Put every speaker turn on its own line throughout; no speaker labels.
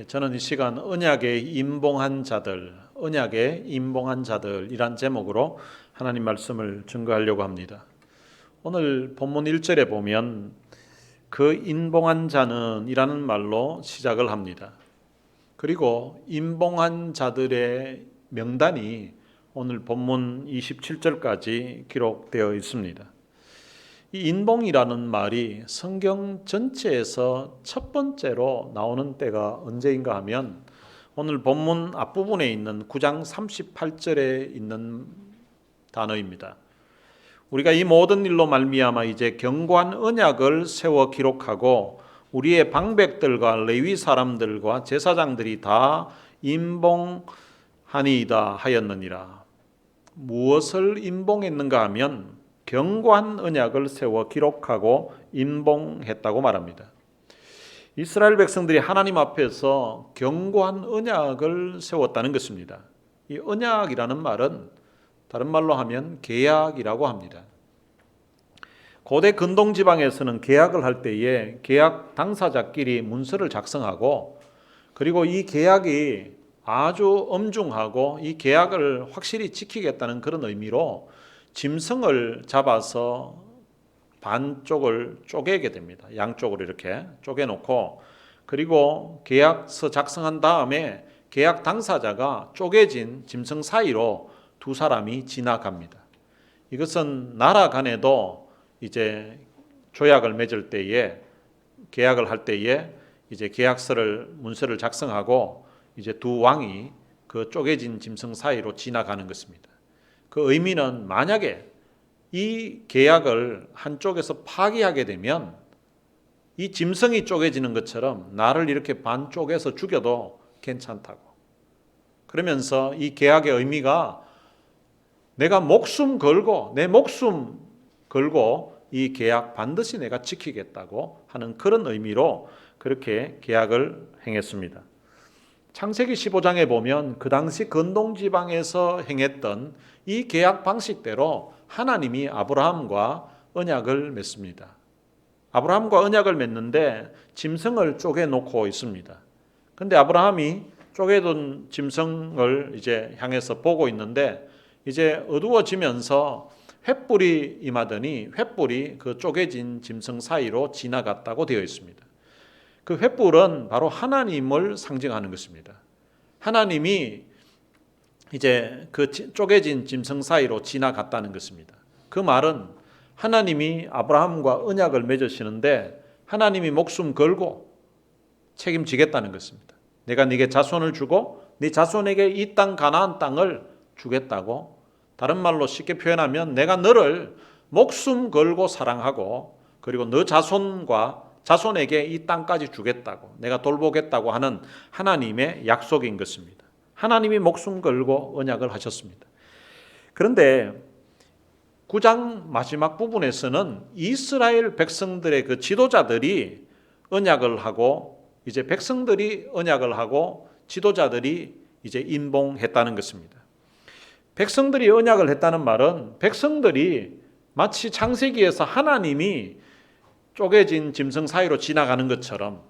저는 이 시간 언약에 임봉한 자들이란 제목으로 하나님 말씀을 증거하려고 합니다. 오늘 본문 1절에 보면 그 임봉한 자는 이라는 말로 시작을 합니다. 그리고 임봉한 자들의 명단이 오늘 본문 27절까지 기록되어 있습니다. 이 인봉이라는 말이 성경 전체에서 첫 번째로 나오는 때가 언제인가 하면 오늘 본문 앞부분에 있는 9장 38절에 있는 단어입니다. 우리가 이 모든 일로 말미암아 이제 견고한 언약을 세워 기록하고 우리의 방백들과 레위 사람들과 제사장들이 다 임봉하니이다 하였느니라. 무엇을 임봉했는가 하면 견고한 언약을 세워 기록하고 임봉했다고 말합니다. 이스라엘 백성들이 하나님 앞에서 견고한 언약을 세웠다는 것입니다. 이 언약이라는 말은 다른 말로 하면 계약이라고 합니다. 고대 근동 지방에서는 계약을 할 때에 계약 당사자끼리 문서를 작성하고 그리고 이 계약이 아주 엄중하고 이 계약을 확실히 지키겠다는 그런 의미로 짐승을 잡아서 반쪽을 쪼개게 됩니다. 양쪽으로 이렇게 쪼개놓고 그리고 계약서 작성한 다음에 계약 당사자가 쪼개진 짐승 사이로 두 사람이 지나갑니다. 이것은 나라 간에도 이제 조약을 맺을 때에 계약을 할 때에 이제 문서를 작성하고 이제 두 왕이 그 쪼개진 짐승 사이로 지나가는 것입니다. 그 의미는 만약에 이 계약을 한쪽에서 파기하게 되면 이 짐승이 쪼개지는 것처럼 나를 이렇게 반 쪼개서 죽여도 괜찮다고. 그러면서 이 계약의 의미가 내가 내 목숨 걸고 이 계약 반드시 내가 지키겠다고 하는 그런 의미로 그렇게 계약을 행했습니다. 창세기 15장에 보면 그 당시 근동 지방에서 행했던 이 계약 방식대로 하나님이 아브라함과 언약을 맺습니다. 아브라함과 언약을 맺는데 짐승을 쪼개 놓고 있습니다. 그런데 아브라함이 쪼개둔 짐승을 이제 향해서 보고 있는데 이제 어두워지면서 횃불이 임하더니 횃불이 그 쪼개진 짐승 사이로 지나갔다고 되어 있습니다. 그 횃불은 바로 하나님을 상징하는 것입니다. 하나님이 이제 그 쪼개진 짐승 사이로 지나갔다는 것입니다. 그 말은 하나님이 아브라함과 언약을 맺으시는데 하나님이 목숨 걸고 책임지겠다는 것입니다. 내가 네게 자손을 주고 네 자손에게 이 땅 가나안 땅을 주겠다고, 다른 말로 쉽게 표현하면 내가 너를 목숨 걸고 사랑하고 그리고 너 자손에게 이 땅까지 주겠다고, 내가 돌보겠다고 하는 하나님의 약속인 것입니다. 하나님이 목숨 걸고 언약을 하셨습니다. 그런데 9장 마지막 부분에서는 이스라엘 백성들의 그 지도자들이 언약을 하고 이제 백성들이 언약을 하고 지도자들이 이제 임봉했다는 것입니다. 백성들이 언약을 했다는 말은 백성들이 마치 창세기에서 하나님이 쪼개진 짐승 사이로 지나가는 것처럼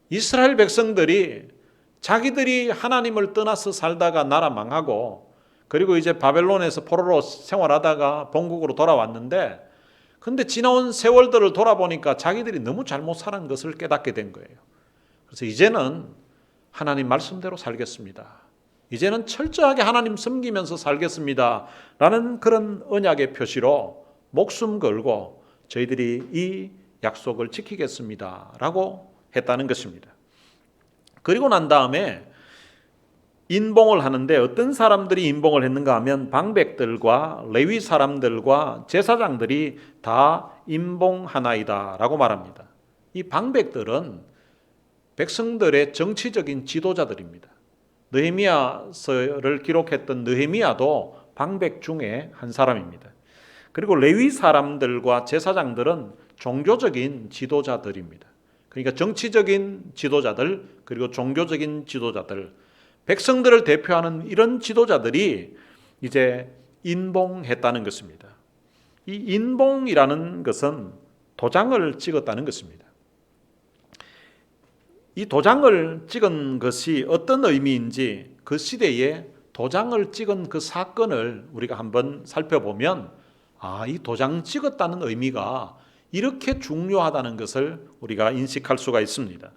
이스라엘 백성들이 자기들이 하나님을 떠나서 살다가 나라 망하고 그리고 이제 바벨론에서 포로로 생활하다가 본국으로 돌아왔는데 근데 지나온 세월들을 돌아보니까 자기들이 너무 잘못 살은 것을 깨닫게 된 거예요. 그래서 이제는 하나님 말씀대로 살겠습니다. 이제는 철저하게 하나님 섬기면서 살겠습니다. 라는 그런 언약의 표시로 목숨 걸고 저희들이 이 약속을 지키겠습니다. 라고 했다는 것입니다. 그리고 난 다음에 인봉을 하는데 어떤 사람들이 인봉을 했는가 하면 방백들과 레위 사람들과 제사장들이 다 인봉하나이다 라고 말합니다. 이 방백들은 백성들의 정치적인 지도자들입니다. 느헤미야서를 기록했던 느헤미야도 방백 중에 한 사람입니다. 그리고 레위 사람들과 제사장들은 종교적인 지도자들입니다. 그러니까 정치적인 지도자들 그리고 종교적인 지도자들, 백성들을 대표하는 이런 지도자들이 이제 인봉했다는 것입니다. 이 인봉이라는 것은 도장을 찍었다는 것입니다. 이 도장을 찍은 것이 어떤 의미인지 그 시대에 도장을 찍은 그 사건을 우리가 한번 살펴보면 이 도장 찍었다는 의미가 이렇게 중요하다는 것을 우리가 인식할 수가 있습니다.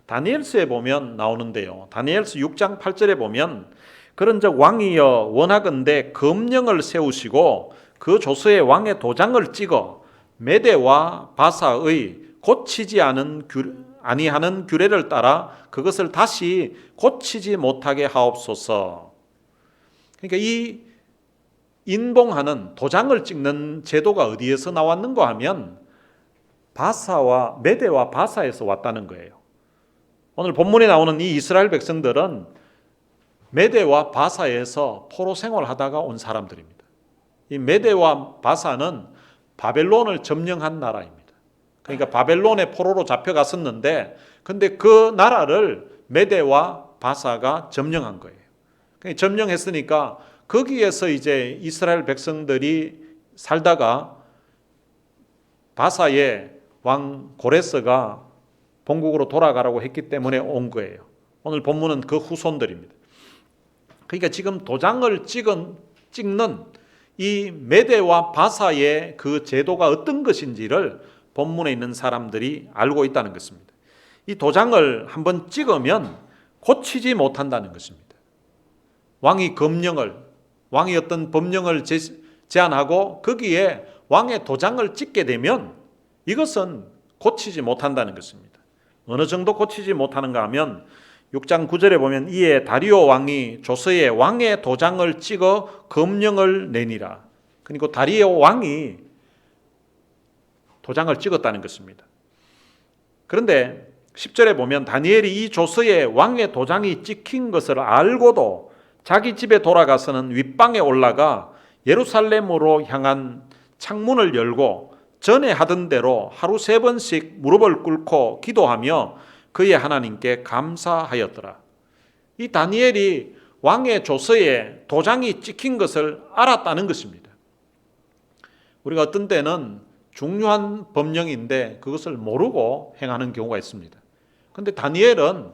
다니엘서에 보면 나오는데요. 다니엘서 6장 8절에 보면 그런즉 왕이여 원하건대 검령을 세우시고 그 조서에 왕의 도장을 찍어 메대와 바사의 고치지 아니하는 규례를 따라 그것을 다시 고치지 못하게 하옵소서. 그러니까 이 인봉하는 도장을 찍는 제도가 어디에서 나왔는가 하면 바사와 메대와 바사에서 왔다는 거예요. 오늘 본문에 나오는 이 이스라엘 백성들은 메대와 바사에서 포로 생활하다가 온 사람들입니다. 이 메대와 바사는 바벨론을 점령한 나라입니다. 그러니까 바벨론의 포로로 잡혀갔었는데 근데 그 나라를 메대와 바사가 점령한 거예요. 그러니까 점령했으니까 거기에서 이제 이스라엘 백성들이 살다가 바사의 왕 고레스가 본국으로 돌아가라고 했기 때문에 온 거예요. 오늘 본문은 그 후손들입니다. 그러니까 지금 도장을 찍는 이 메대와 바사의 그 제도가 어떤 것인지를 본문에 있는 사람들이 알고 있다는 것입니다. 이 도장을 한번 찍으면 고치지 못한다는 것입니다. 왕이 어떤 법령을 제안하고 거기에 왕의 도장을 찍게 되면 이것은 고치지 못한다는 것입니다. 어느 정도 고치지 못하는가 하면 6장 9절에 보면 이에 다리오 왕이 조서에 왕의 도장을 찍어 검령을 내니라. 그리고 다리오 왕이 도장을 찍었다는 것입니다. 그런데 10절에 보면 다니엘이 이 조서에 왕의 도장이 찍힌 것을 알고도 자기 집에 돌아가서는 윗방에 올라가 예루살렘으로 향한 창문을 열고 전에 하던 대로 하루 3번씩 무릎을 꿇고 기도하며 그의 하나님께 감사하였더라. 이 다니엘이 왕의 조서에 도장이 찍힌 것을 알았다는 것입니다. 우리가 어떤 때는 중요한 법령인데 그것을 모르고 행하는 경우가 있습니다. 그런데 다니엘은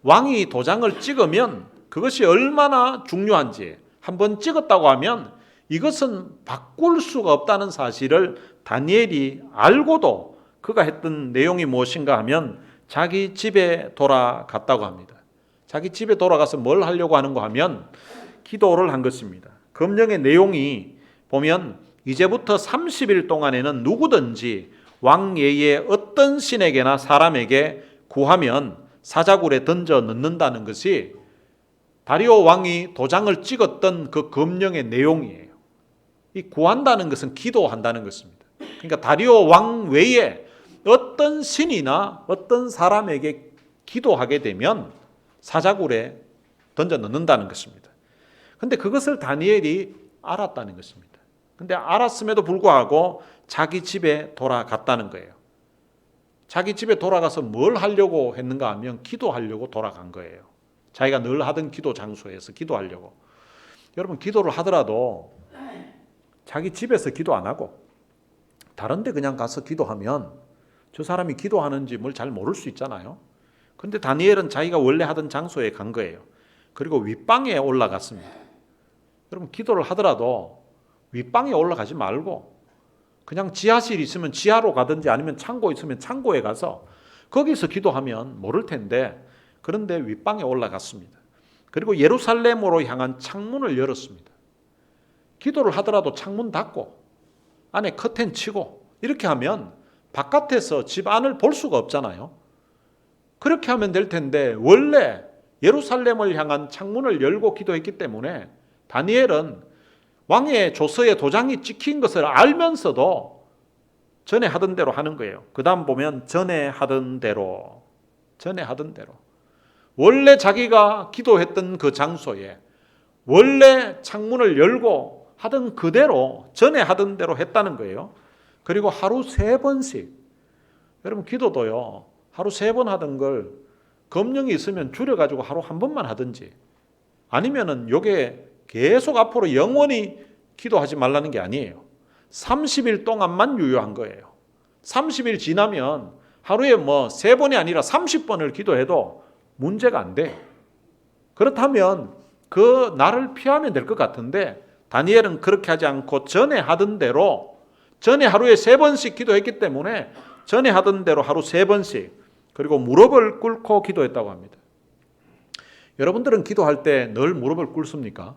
왕이 도장을 찍으면 그것이 얼마나 중요한지 한번 찍었다고 하면 이것은 바꿀 수가 없다는 사실을 다니엘이 알고도 그가 했던 내용이 무엇인가 하면 자기 집에 돌아갔다고 합니다. 자기 집에 돌아가서 뭘 하려고 하는가 하면 기도를 한 것입니다. 검령의 내용이 보면 이제부터 30일 동안에는 누구든지 왕예의 어떤 신에게나 사람에게 구하면 사자굴에 던져 넣는다는 것이 다리오 왕이 도장을 찍었던 그 검령의 내용이에요. 이 구한다는 것은 기도한다는 것입니다. 그러니까 다리오 왕 외에 어떤 신이나 어떤 사람에게 기도하게 되면 사자굴에 던져 넣는다는 것입니다. 그런데 그것을 다니엘이 알았다는 것입니다. 그런데 알았음에도 불구하고 자기 집에 돌아갔다는 거예요. 자기 집에 돌아가서 뭘 하려고 했는가 하면 기도하려고 돌아간 거예요. 자기가 늘 하던 기도 장소에서 기도하려고. 여러분 기도를 하더라도 자기 집에서 기도 안 하고 다른 데 그냥 가서 기도하면 저 사람이 기도하는지 뭘 잘 모를 수 있잖아요. 그런데 다니엘은 자기가 원래 하던 장소에 간 거예요. 그리고 윗방에 올라갔습니다. 여러분 기도를 하더라도 윗방에 올라가지 말고 그냥 지하실 있으면 지하로 가든지 아니면 창고 있으면 창고에 가서 거기서 기도하면 모를 텐데 그런데 윗방에 올라갔습니다. 그리고 예루살렘으로 향한 창문을 열었습니다. 기도를 하더라도 창문 닫고 안에 커튼 치고 이렇게 하면 바깥에서 집 안을 볼 수가 없잖아요. 그렇게 하면 될 텐데 원래 예루살렘을 향한 창문을 열고 기도했기 때문에 다니엘은 왕의 조서에 도장이 찍힌 것을 알면서도 전에 하던 대로 하는 거예요. 그 다음 보면 전에 하던 대로 원래 자기가 기도했던 그 장소에 원래 창문을 열고 하던 그대로 전에 하던 대로 했다는 거예요. 그리고 하루 3번씩 여러분 기도도요 하루 3번 하던 걸 검령이 있으면 줄여가지고 하루 1번만 하든지 아니면은 요게 계속 앞으로 영원히 기도하지 말라는 게 아니에요. 30일 동안만 유효한 거예요. 30일 지나면 하루에 뭐 3번이 아니라 30번을 기도해도 문제가 안 돼. 그렇다면 그 날을 피하면 될 것 같은데 다니엘은 그렇게 하지 않고 전에 하던 대로, 전에 하루에 3번씩 기도했기 때문에 전에 하던 대로 하루 3번씩, 그리고 무릎을 꿇고 기도했다고 합니다. 여러분들은 기도할 때 늘 무릎을 꿇습니까?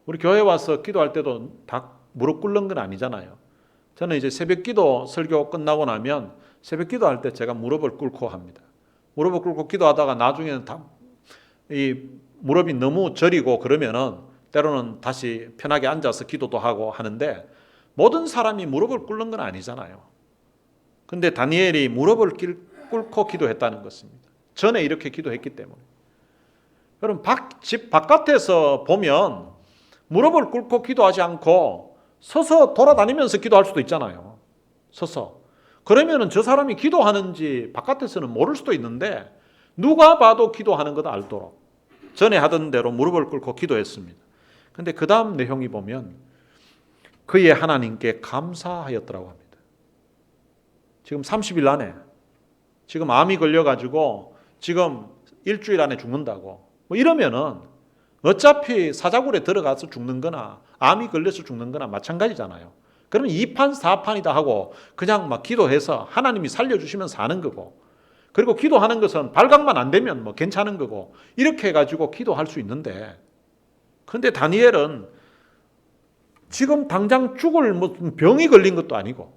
우리 교회 와서 기도할 때도 다 무릎 꿇는 건 아니잖아요. 저는 이제 새벽 기도 설교 끝나고 나면 새벽 기도할 때 제가 무릎을 꿇고 합니다. 무릎을 꿇고 기도하다가 나중에는 이 무릎이 너무 저리고 그러면은 때로는 다시 편하게 앉아서 기도도 하고 하는데, 모든 사람이 무릎을 꿇는 건 아니잖아요. 근데 다니엘이 무릎을 꿇고 기도했다는 것입니다. 전에 이렇게 기도했기 때문에. 여러분, 집 바깥에서 보면 무릎을 꿇고 기도하지 않고 서서 돌아다니면서 기도할 수도 있잖아요. 서서. 그러면은 저 사람이 기도하는지 바깥에서는 모를 수도 있는데 누가 봐도 기도하는 것 알도록 전에 하던 대로 무릎을 꿇고 기도했습니다. 근데 그 다음 내용이 보면 그의 하나님께 감사하였더라고 합니다. 지금 30일 안에, 지금 암이 걸려가지고 지금 일주일 안에 죽는다고 뭐 이러면은 어차피 사자굴에 들어가서 죽는 거나 암이 걸려서 죽는 거나 마찬가지잖아요. 그러면 2판 4판이다 하고 그냥 막 기도해서 하나님이 살려주시면 사는 거고, 그리고 기도하는 것은 발각만 안 되면 뭐 괜찮은 거고, 이렇게 해가지고 기도할 수 있는데, 그런데 다니엘은 지금 당장 죽을 뭐 병이 걸린 것도 아니고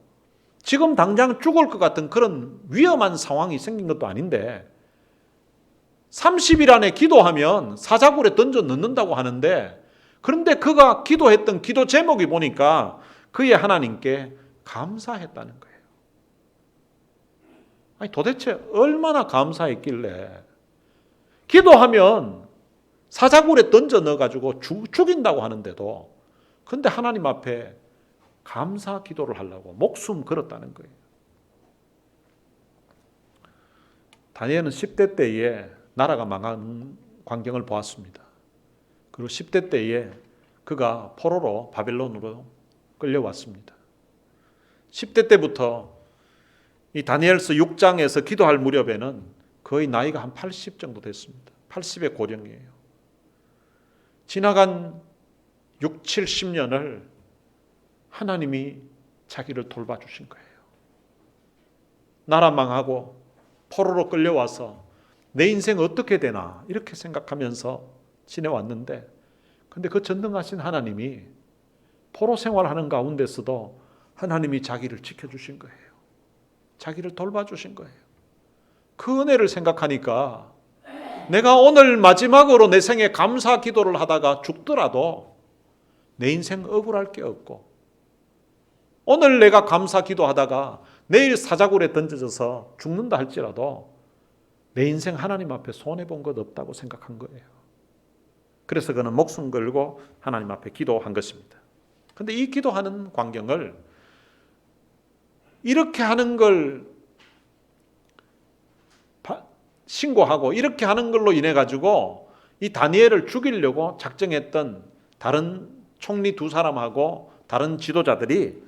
지금 당장 죽을 것 같은 그런 위험한 상황이 생긴 것도 아닌데 30일 안에 기도하면 사자굴에 던져 넣는다고 하는데, 그런데 그가 기도했던 기도 제목이 보니까 그의 하나님께 감사했다는 거예요. 아니 도대체 얼마나 감사했길래 기도하면 사자굴에 던져 넣어가지고 죽인다고 하는데도, 근데 하나님 앞에 감사 기도를 하려고 목숨 걸었다는 거예요. 다니엘은 10대 때에 나라가 망한 광경을 보았습니다. 그리고 10대 때에 그가 포로로 바벨론으로 끌려왔습니다. 10대 때부터 이 다니엘서 6장에서 기도할 무렵에는 거의 나이가 한 80 정도 됐습니다. 80의 고령이에요. 지나간 6, 70년을 하나님이 자기를 돌봐주신 거예요. 나라 망하고 포로로 끌려와서 내 인생 어떻게 되나 이렇게 생각하면서 지내왔는데, 근데 그 전능하신 하나님이 포로 생활하는 가운데서도 하나님이 자기를 지켜주신 거예요. 자기를 돌봐주신 거예요. 그 은혜를 생각하니까 내가 오늘 마지막으로 내 생에 감사 기도를 하다가 죽더라도 내 인생 억울할 게 없고, 오늘 내가 감사 기도하다가 내일 사자굴에 던져져서 죽는다 할지라도 내 인생 하나님 앞에 손해본 것 없다고 생각한 거예요. 그래서 그는 목숨 걸고 하나님 앞에 기도한 것입니다. 그런데 이 기도하는 광경을, 이렇게 하는 걸 신고하고 이렇게 하는 걸로 인해 가지고 이 다니엘을 죽이려고 작정했던 다른 총리 2사람하고 다른 지도자들이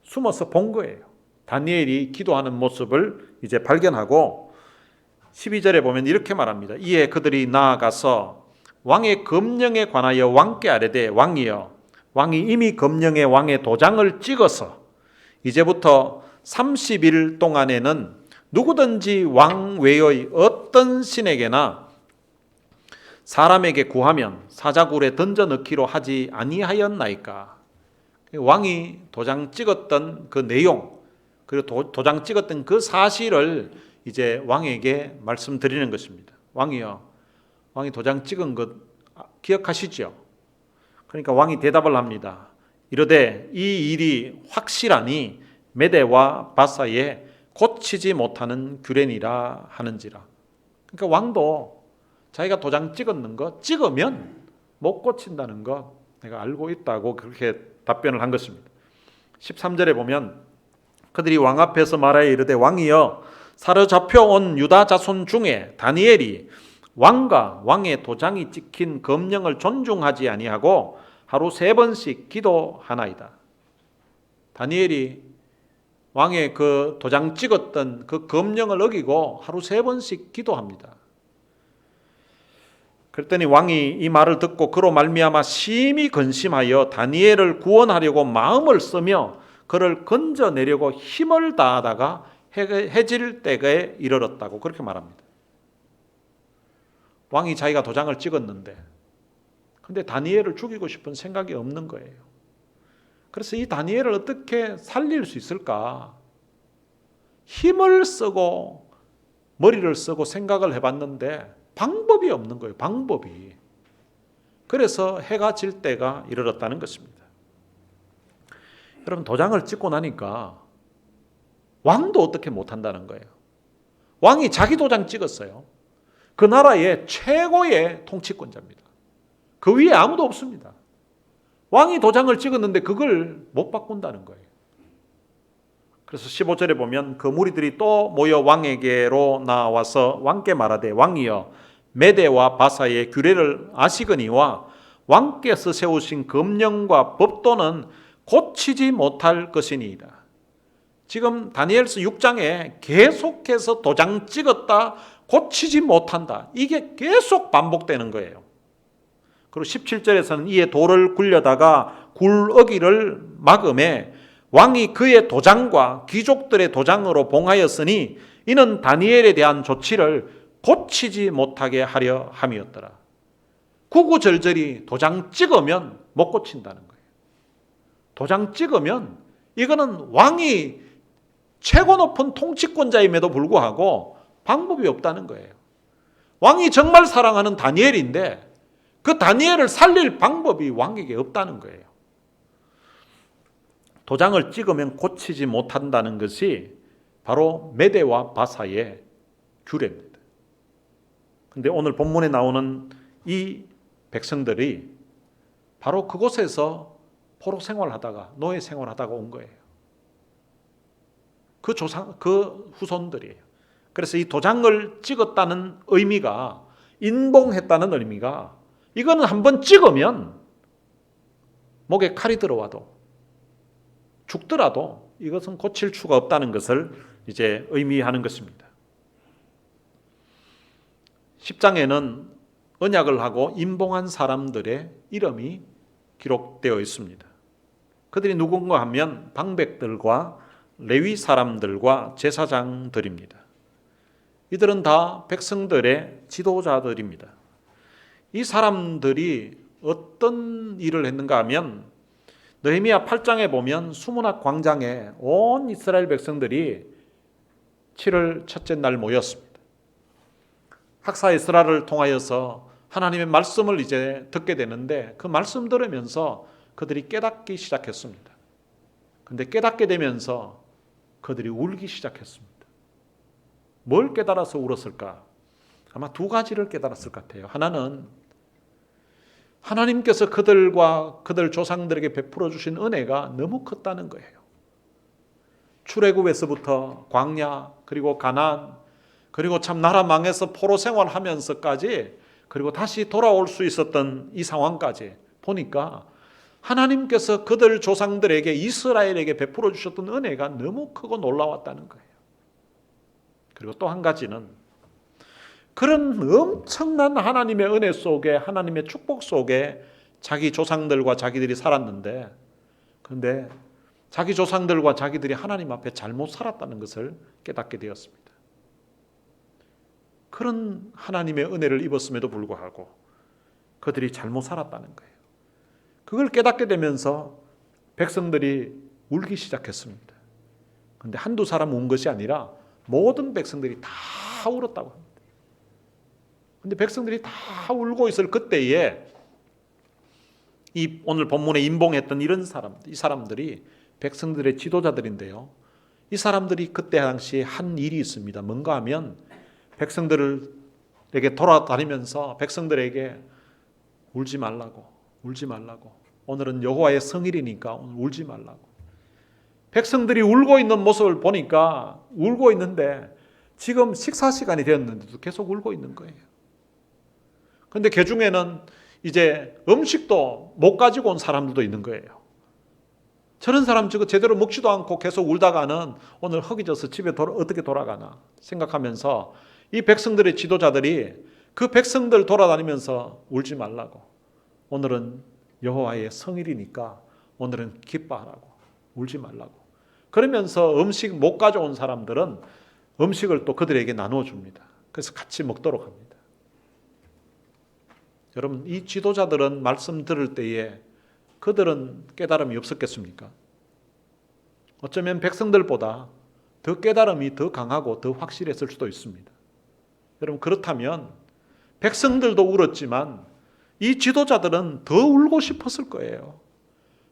숨어서 본 거예요. 다니엘이 기도하는 모습을 이제 발견하고 12절에 보면 이렇게 말합니다. 이에 그들이 나아가서 왕의 검령에 관하여 왕께 아뢰되, 왕이여, 왕이 이미 검령에 왕의 도장을 찍어서 이제부터 30일 동안에는 누구든지 왕 외의 어떤 신에게나 사람에게 구하면 사자굴에 던져 넣기로 하지 아니하였나이까. 왕이 도장 찍었던 그 내용, 그리고 도장 찍었던 그 사실을 이제 왕에게 말씀드리는 것입니다. 왕이요, 왕이 도장 찍은 것 기억하시죠? 그러니까 왕이 대답을 합니다. 이르되 이 일이 확실하니 메대와 바사에 고치지 못하는 규례니라 하는지라. 그러니까 왕도 자기가 도장 찍었는 거, 찍으면 못 고친다는 거 내가 알고 있다고 그렇게 답변을 한 것입니다. 13절에 보면 그들이 왕 앞에서 말하여 이르되, 왕이여, 사로잡혀온 유다 자손 중에 다니엘이 왕과 왕의 도장이 찍힌 검령을 존중하지 아니하고 하루 3번씩 기도하나이다. 다니엘이 왕의 그 도장 찍었던 그 검령을 어기고 하루 3번씩 기도합니다. 그랬더니 왕이 이 말을 듣고 그로 말미암아 심히 근심하여 다니엘을 구원하려고 마음을 쓰며 그를 건져내려고 힘을 다하다가 해질 때에 이르렀다고 그렇게 말합니다. 왕이 자기가 도장을 찍었는데 근데 다니엘을 죽이고 싶은 생각이 없는 거예요. 그래서 이 다니엘을 어떻게 살릴 수 있을까? 힘을 쓰고 머리를 쓰고 생각을 해봤는데 방법이 없는 거예요. 방법이. 그래서 해가 질 때가 이르렀다는 것입니다. 여러분, 도장을 찍고 나니까 왕도 어떻게 못한다는 거예요. 왕이 자기 도장 찍었어요. 그 나라의 최고의 통치권자입니다. 그 위에 아무도 없습니다. 왕이 도장을 찍었는데 그걸 못 바꾼다는 거예요. 그래서 15절에 보면 그 무리들이 또 모여 왕에게로 나와서 왕께 말하되 왕이여 메대와 바사의 규례를 아시거니와 왕께서 세우신 검령과 법도는 고치지 못할 것이니이다. 지금 다니엘서 6장에 계속해서 도장 찍었다 고치지 못한다. 이게 계속 반복되는 거예요. 그리고 17절에서는 이에 돌을 굴려다가 굴어기를 막음에 왕이 그의 도장과 귀족들의 도장으로 봉하였으니 이는 다니엘에 대한 조치를 고치지 못하게 하려 함이었더라. 구구절절히 도장 찍으면 못 고친다는 거예요. 도장 찍으면 이거는 왕이 최고 높은 통치권자임에도 불구하고 방법이 없다는 거예요. 왕이 정말 사랑하는 다니엘인데 그 다니엘을 살릴 방법이 왕에게 없다는 거예요. 도장을 찍으면 고치지 못한다는 것이 바로 메대와 바사의 규례입니다. 그런데 오늘 본문에 나오는 이 백성들이 바로 그곳에서 포로 생활하다가 노예 생활하다가 온 거예요. 그 후손들이에요. 그래서 이 도장을 찍었다는 의미가 인봉했다는 의미가 이거는 한번 찍으면 목에 칼이 들어와도 죽더라도 이것은 고칠 수가 없다는 것을 이제 의미하는 것입니다. 10장에는 언약을 하고 임봉한 사람들의 이름이 기록되어 있습니다. 그들이 누군가 하면 방백들과 레위 사람들과 제사장들입니다. 이들은 다 백성들의 지도자들입니다. 이 사람들이 어떤 일을 했는가 하면 느헤미야 8장에 보면 수문학 광장에 온 이스라엘 백성들이 7월 첫째 날 모였습니다. 학사 에스라를 통하여서 하나님의 말씀을 이제 듣게 되는데 그 말씀 들으면서 그들이 깨닫기 시작했습니다. 그런데 깨닫게 되면서 그들이 울기 시작했습니다. 뭘 깨달아서 울었을까? 아마 두 가지를 깨달았을 것 같아요. 하나는 하나님께서 그들과 그들 조상들에게 베풀어 주신 은혜가 너무 컸다는 거예요. 출애굽에서부터 광야 그리고 가나안 그리고 참 나라 망해서 포로 생활하면서까지 그리고 다시 돌아올 수 있었던 이 상황까지 보니까 하나님께서 그들 조상들에게 이스라엘에게 베풀어 주셨던 은혜가 너무 크고 놀라웠다는 거예요. 그리고 또 한 가지는 그런 엄청난 하나님의 은혜 속에 하나님의 축복 속에 자기 조상들과 자기들이 살았는데 그런데 자기 조상들과 자기들이 하나님 앞에 잘못 살았다는 것을 깨닫게 되었습니다. 그런 하나님의 은혜를 입었음에도 불구하고 그들이 잘못 살았다는 거예요. 그걸 깨닫게 되면서 백성들이 울기 시작했습니다. 그런데 한두 사람 운 것이 아니라 모든 백성들이 다 울었다고 합니다. 그런데 백성들이 다 울고 있을 그때에 이 오늘 본문에 임봉했던 이 사람들이 백성들의 지도자들인데요. 이 사람들이 그때 당시 한 일이 있습니다. 뭔가 하면 백성들에게 돌아다니면서 백성들에게 울지 말라고 오늘은 여호와의 성일이니까 오늘 울지 말라고. 백성들이 울고 있는 모습을 보니까 울고 있는데 지금 식사 시간이 되었는데도 계속 울고 있는 거예요. 그런데 그 중에는 이제 음식도 못 가지고 온 사람들도 있는 거예요. 저런 사람 저거 제대로 먹지도 않고 계속 울다가는 오늘 허기져서 집에 어떻게 돌아가나 생각하면서 이 백성들의 지도자들이 그 백성들 돌아다니면서 울지 말라고, 오늘은 여호와의 성일이니까 오늘은 기뻐하라고, 울지 말라고, 그러면서 음식 못 가져온 사람들은 음식을 또 그들에게 나누어 줍니다. 그래서 같이 먹도록 합니다. 여러분, 이 지도자들은 말씀 들을 때에 그들은 깨달음이 없었겠습니까? 어쩌면 백성들보다 더 깨달음이 더 강하고 더 확실했을 수도 있습니다. 여러분, 그렇다면 백성들도 울었지만 이 지도자들은 더 울고 싶었을 거예요.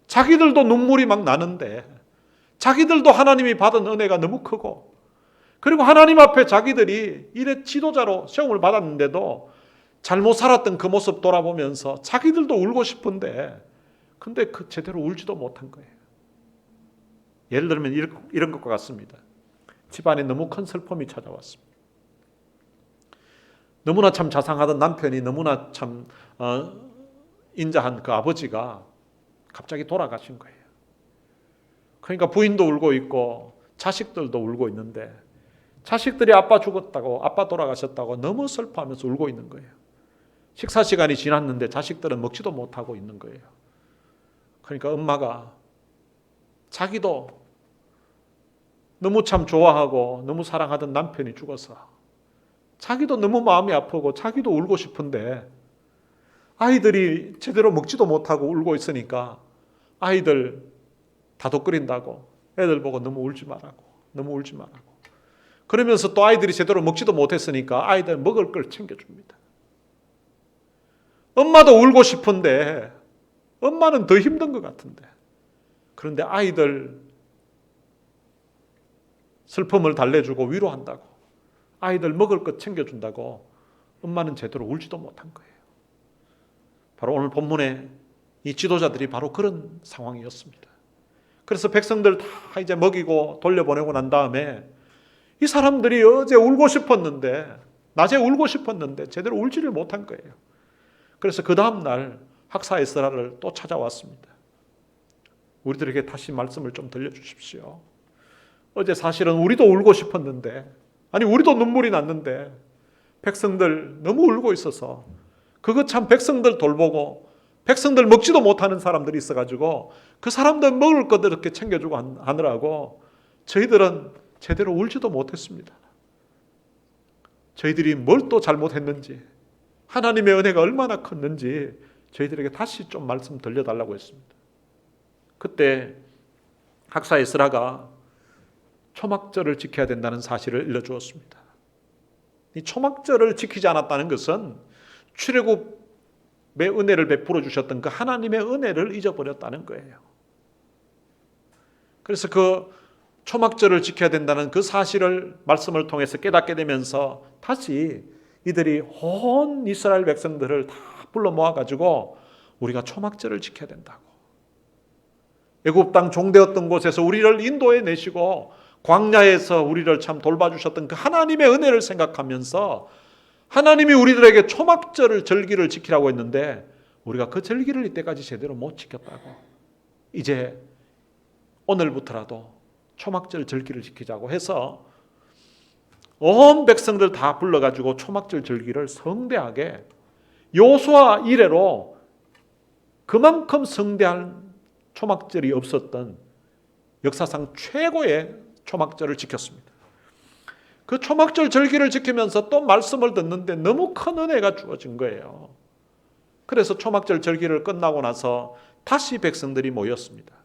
자기들도 눈물이 막 나는데, 자기들도 하나님이 받은 은혜가 너무 크고, 그리고 하나님 앞에 자기들이 이래 지도자로 시험을 받았는데도 잘못 살았던 그 모습 돌아보면서 자기들도 울고 싶은데, 근데 그 제대로 울지도 못한 거예요. 예를 들면 이런 것과 같습니다. 집안에 너무 큰 슬픔이 찾아왔습니다. 너무나 참 자상하던 남편이 너무나 참 인자한 그 아버지가 갑자기 돌아가신 거예요. 그러니까 부인도 울고 있고 자식들도 울고 있는데, 자식들이 아빠 죽었다고, 아빠 돌아가셨다고 너무 슬퍼하면서 울고 있는 거예요. 식사 시간이 지났는데 자식들은 먹지도 못하고 있는 거예요. 그러니까 엄마가 자기도 너무 참 좋아하고 너무 사랑하던 남편이 죽어서 자기도 너무 마음이 아프고 자기도 울고 싶은데, 아이들이 제대로 먹지도 못하고 울고 있으니까 아이들 다독거린다고 애들 보고 너무 울지 말라고, 너무 울지 말라고, 그러면서 또 아이들이 제대로 먹지도 못했으니까 아이들 먹을 걸 챙겨줍니다. 엄마도 울고 싶은데 엄마는 더 힘든 것 같은데, 그런데 아이들 슬픔을 달래주고 위로한다고, 아이들 먹을 것 챙겨준다고 엄마는 제대로 울지도 못한 거예요. 바로 오늘 본문에 이 지도자들이 바로 그런 상황이었습니다. 그래서 백성들 다 이제 먹이고 돌려보내고 난 다음에 이 사람들이 어제 울고 싶었는데, 낮에 울고 싶었는데 제대로 울지를 못한 거예요. 그래서 그 다음날 학사 에스라를 또 찾아왔습니다. 우리들에게 다시 말씀을 좀 들려주십시오. 어제 사실은 우리도 울고 싶었는데, 아니 우리도 눈물이 났는데 백성들 너무 울고 있어서 그거 참 백성들 돌보고 백성들 먹지도 못하는 사람들이 있어가지고 그 사람들 먹을 것들 이렇게 챙겨주고 하느라고 저희들은 제대로 울지도 못했습니다. 저희들이 뭘 또 잘못했는지, 하나님의 은혜가 얼마나 컸는지 저희들에게 다시 좀 말씀 들려달라고 했습니다. 그때 학사 에스라가 초막절을 지켜야 된다는 사실을 일러주었습니다. 이 초막절을 지키지 않았다는 것은 출애굽의 은혜를 베풀어 주셨던 그 하나님의 은혜를 잊어버렸다는 거예요. 그래서 그 초막절을 지켜야 된다는 그 사실을 말씀을 통해서 깨닫게 되면서 다시 이들이 온 이스라엘 백성들을 다 불러 모아가지고 우리가 초막절을 지켜야 된다고, 애굽 땅 종되었던 곳에서 우리를 인도해 내시고 광야에서 우리를 참 돌봐주셨던 그 하나님의 은혜를 생각하면서 하나님이 우리들에게 초막절 절기를 지키라고 했는데 우리가 그 절기를 이때까지 제대로 못 지켰다고, 이제 오늘부터라도 초막절 절기를 지키자고 해서 온 백성들 다 불러가지고 초막절 절기를 성대하게 여호수아 이래로 그만큼 성대한 초막절이 없었던 역사상 최고의 초막절을 지켰습니다. 그 초막절 절기를 지키면서 또 말씀을 듣는데 너무 큰 은혜가 주어진 거예요. 그래서 초막절 절기를 끝나고 나서 다시 백성들이 모였습니다.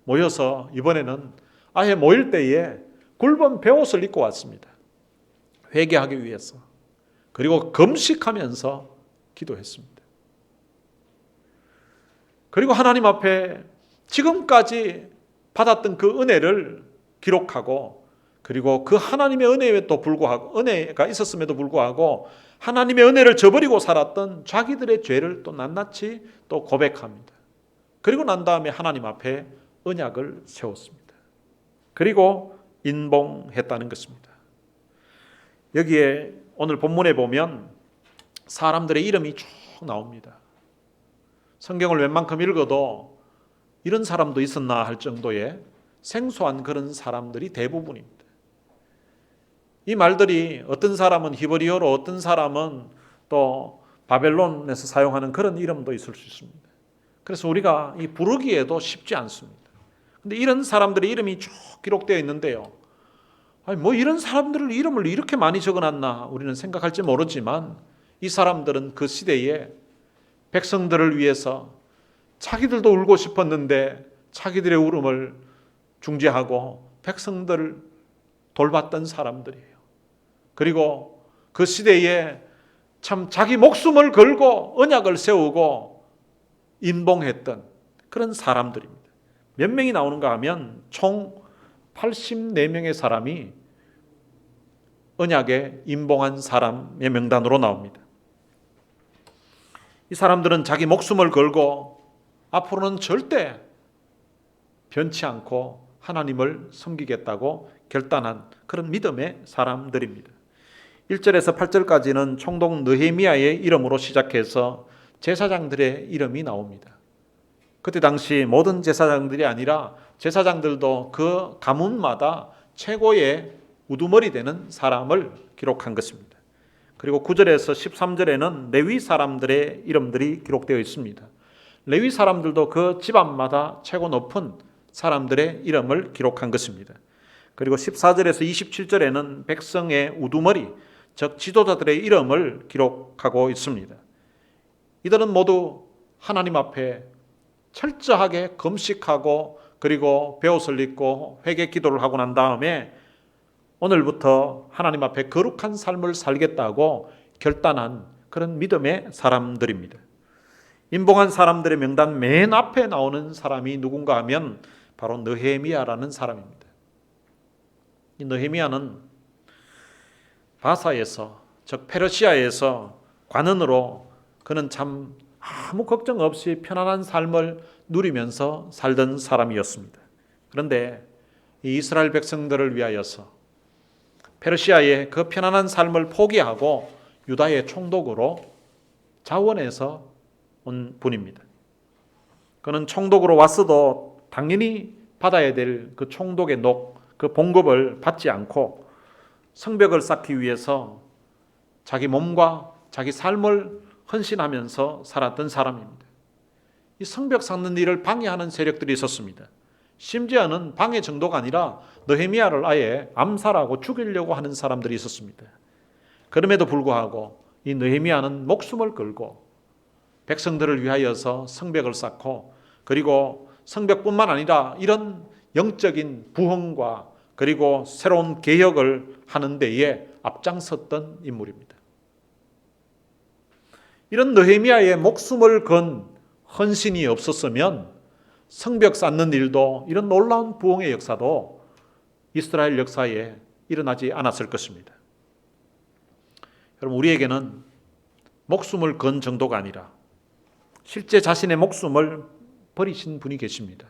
모여서 이번에는 아예 모일 때에 굵은 베옷을 입고 왔습니다. 회개하기 위해서. 그리고 금식하면서 기도했습니다. 그리고 하나님 앞에 지금까지 받았던 그 은혜를 기록하고, 그리고 그 하나님의 은혜에도 불구하고, 은혜가 있었음에도 불구하고 하나님의 은혜를 저버리고 살았던 자기들의 죄를 또 낱낱이 또 고백합니다. 그리고 난 다음에 하나님 앞에 언약을 세웠습니다. 그리고 인봉했다는 것입니다. 여기에 오늘 본문에 보면 사람들의 이름이 쭉 나옵니다. 성경을 웬만큼 읽어도 이런 사람도 있었나 할 정도의 생소한 그런 사람들이 대부분입니다. 이 말들이 어떤 사람은 히브리어로, 어떤 사람은 또 바벨론에서 사용하는 그런 이름도 있을 수 있습니다. 그래서 우리가 이 부르기에도 쉽지 않습니다. 근데 이런 사람들의 이름이 쭉 기록되어 있는데요. 아니 뭐 이런 사람들을 이름을 이렇게 많이 적어놨나 우리는 생각할지 모르지만, 이 사람들은 그 시대에 백성들을 위해서 자기들도 울고 싶었는데 자기들의 울음을 중재하고 백성들을 돌봤던 사람들이에요. 그리고 그 시대에 참 자기 목숨을 걸고 언약을 세우고 인봉했던 그런 사람들입니다. 몇 명이 나오는가 하면 총 84명의 사람이 언약에 인봉한 사람의 명단으로 나옵니다. 이 사람들은 자기 목숨을 걸고 앞으로는 절대 변치 않고 하나님을 섬기겠다고 결단한 그런 믿음의 사람들입니다. 1절에서 8절까지는 총독 느헤미야의 이름으로 시작해서 제사장들의 이름이 나옵니다. 그때 당시 모든 제사장들이 아니라 제사장들도 그 가문마다 최고의 우두머리 되는 사람을 기록한 것입니다. 그리고 9절에서 13절에는 레위 사람들의 이름들이 기록되어 있습니다. 레위 사람들도 그 집안마다 최고 높은 사람들의 이름을 기록한 것입니다. 그리고 14절에서 27절에는 백성의 우두머리, 즉 지도자들의 이름을 기록하고 있습니다. 이들은 모두 하나님 앞에 철저하게 금식하고 그리고 베옷을 입고 회개 기도를 하고 난 다음에 오늘부터 하나님 앞에 거룩한 삶을 살겠다고 결단한 그런 믿음의 사람들입니다. 인봉한 사람들의 명단 맨 앞에 나오는 사람이 누군가 하면 바로 느헤미야라는 사람입니다. 이 느헤미야는 바사에서, 즉 페르시아에서 관원으로 그는 참 아무 걱정 없이 편안한 삶을 누리면서 살던 사람이었습니다. 그런데 이 이스라엘 백성들을 위하여서 페르시아의 그 편안한 삶을 포기하고 유다의 총독으로 자원해서 온 분입니다. 그는 총독으로 왔어도 당연히 받아야 될 그 총독의 그 봉급을 받지 않고 성벽을 쌓기 위해서 자기 몸과 자기 삶을 헌신하면서 살았던 사람입니다. 이 성벽 쌓는 일을 방해하는 세력들이 있었습니다. 심지어는 방해 정도가 아니라 느헤미야를 아예 암살하고 죽이려고 하는 사람들이 있었습니다. 그럼에도 불구하고 이 느헤미야는 목숨을 걸고 백성들을 위하여서 성벽을 쌓고, 그리고 성벽뿐만 아니라 이런 영적인 부흥과 그리고 새로운 개혁을 하는 데에 앞장섰던 인물입니다. 이런 느헤미야의 목숨을 건 헌신이 없었으면 성벽 쌓는 일도, 이런 놀라운 부흥의 역사도 이스라엘 역사에 일어나지 않았을 것입니다. 여러분, 우리에게는 목숨을 건 정도가 아니라 실제 자신의 목숨을 버리신 분이 계십니다.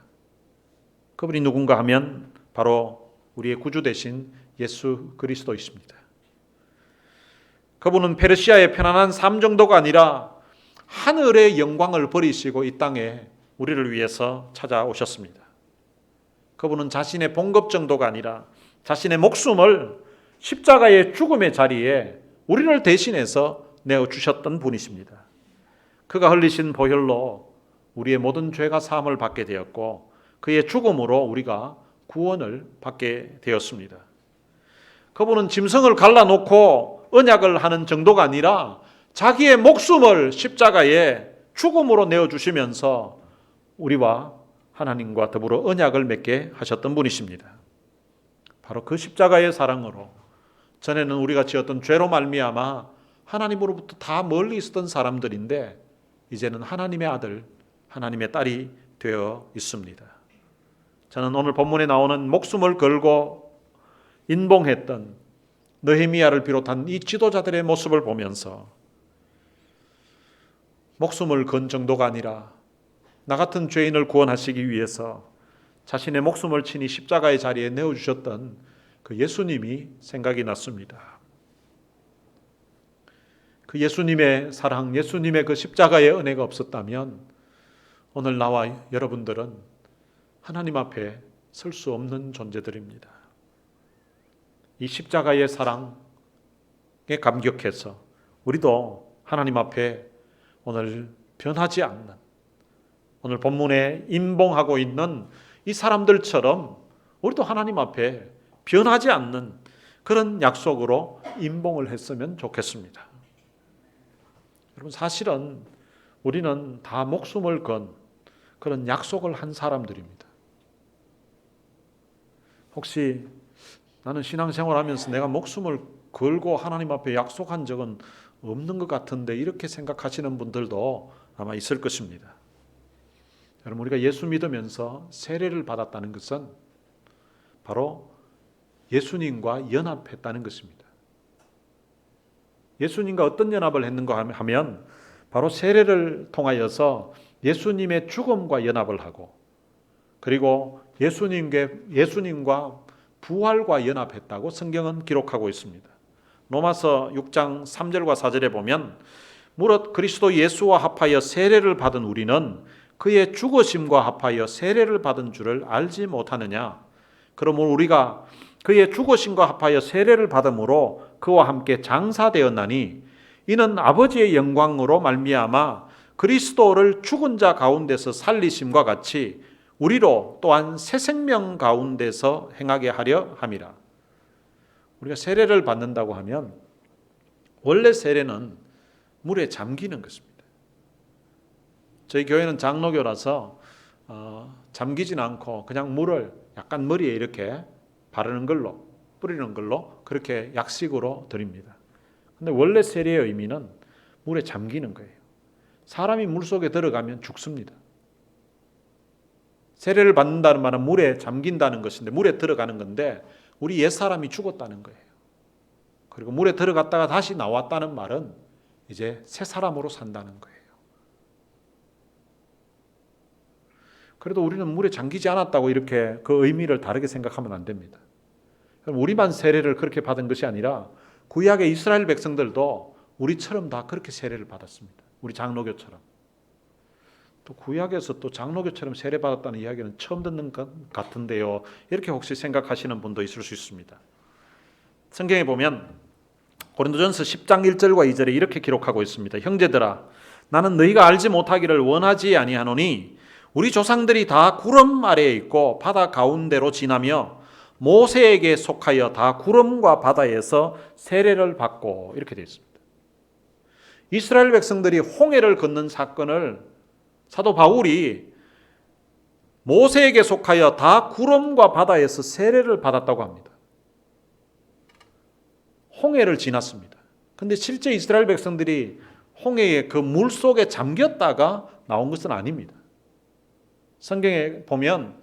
그분이 누군가 하면 바로 우리의 구주 되신 예수 그리스도이십니다. 그분은 페르시아의 편안한 삶 정도가 아니라 하늘의 영광을 버리시고 이 땅에 우리를 위해서 찾아오셨습니다. 그분은 자신의 봉급 정도가 아니라 자신의 목숨을 십자가의 죽음의 자리에 우리를 대신해서 내어주셨던 분이십니다. 그가 흘리신 보혈로 우리의 모든 죄가 사함을 받게 되었고, 그의 죽음으로 우리가 구원을 받게 되었습니다. 그분은 짐승을 갈라놓고 언약을 하는 정도가 아니라 자기의 목숨을 십자가에 죽음으로 내어주시면서 우리와 하나님과 더불어 언약을 맺게 하셨던 분이십니다. 바로 그 십자가의 사랑으로 전에는 우리가 지었던 죄로 말미암아 하나님으로부터 다 멀리 있었던 사람들인데 이제는 하나님의 아들, 하나님의 딸이 되어 있습니다. 저는 오늘 본문에 나오는 목숨을 걸고 인봉했던 느헤미야를 비롯한 이 지도자들의 모습을 보면서 목숨을 건 정도가 아니라 나 같은 죄인을 구원하시기 위해서 자신의 목숨을 친히 십자가의 자리에 내어주셨던 그 예수님이 생각이 났습니다. 그 예수님의 사랑, 예수님의 그 십자가의 은혜가 없었다면 오늘 나와 여러분들은 하나님 앞에 설 수 없는 존재들입니다. 이 십자가의 사랑에 감격해서 우리도 하나님 앞에 오늘 변하지 않는, 오늘 본문에 임봉하고 있는 이 사람들처럼 우리도 하나님 앞에 변하지 않는 그런 약속으로 임봉을 했으면 좋겠습니다. 여러분, 사실은 우리는 다 목숨을 건 그런 약속을 한 사람들입니다. 혹시 나는 신앙생활하면서 내가 목숨을 걸고 하나님 앞에 약속한 적은 없는 것 같은데 이렇게 생각하시는 분들도 아마 있을 것입니다. 여러분, 우리가 예수 믿으면서 세례를 받았다는 것은 바로 예수님과 연합했다는 것입니다. 예수님과 어떤 연합을 했는가 하면 바로 세례를 통하여서 예수님의 죽음과 연합을 하고, 그리고 예수님과 부활과 연합했다고 성경은 기록하고 있습니다. 로마서 6장 3절과 4절에 보면 무릇 그리스도 예수와 합하여 세례를 받은 우리는 그의 죽으심과 합하여 세례를 받은 줄을 알지 못하느냐. 그러므로 우리가 그의 죽으심과 합하여 세례를 받음으로 그와 함께 장사되었나니 이는 아버지의 영광으로 말미암아 그리스도를 죽은 자 가운데서 살리심과 같이 우리로 또한 새 생명 가운데서 행하게 하려 함이라. 우리가 세례를 받는다고 하면 원래 세례는 물에 잠기는 것입니다. 저희 교회는 장로교라서 잠기진 않고 그냥 물을 약간 머리에 이렇게 바르는 걸로, 뿌리는 걸로 그렇게 약식으로 드립니다. 근데 원래 세례의 의미는 물에 잠기는 거예요. 사람이 물속에 들어가면 죽습니다. 세례를 받는다는 말은 물에 잠긴다는 것인데, 물에 들어가는 건데 우리 옛사람이 죽었다는 거예요. 그리고 물에 들어갔다가 다시 나왔다는 말은 이제 새 사람으로 산다는 거예요. 그래도 우리는 물에 잠기지 않았다고 이렇게 그 의미를 다르게 생각하면 안 됩니다. 우리만 세례를 그렇게 받은 것이 아니라 구약의 이스라엘 백성들도 우리처럼 다 그렇게 세례를 받았습니다. 우리 장로교처럼. 또 구약에서 또 장로교처럼 세례받았다는 이야기는 처음 듣는 것 같은데요. 이렇게 혹시 생각하시는 분도 있을 수 있습니다. 성경에 보면 고린도전서 10장 1절과 2절에 이렇게 기록하고 있습니다. 형제들아, 나는 너희가 알지 못하기를 원하지 아니하노니 우리 조상들이 다 구름 아래에 있고 바다 가운데로 지나며 모세에게 속하여 다 구름과 바다에서 세례를 받고, 이렇게 되어 있습니다. 이스라엘 백성들이 홍해를 건넌 사건을 사도 바울이 모세에게 속하여 다 구름과 바다에서 세례를 받았다고 합니다. 홍해를 지났습니다. 그런데 실제 이스라엘 백성들이 홍해의 그 물 속에 잠겼다가 나온 것은 아닙니다. 성경에 보면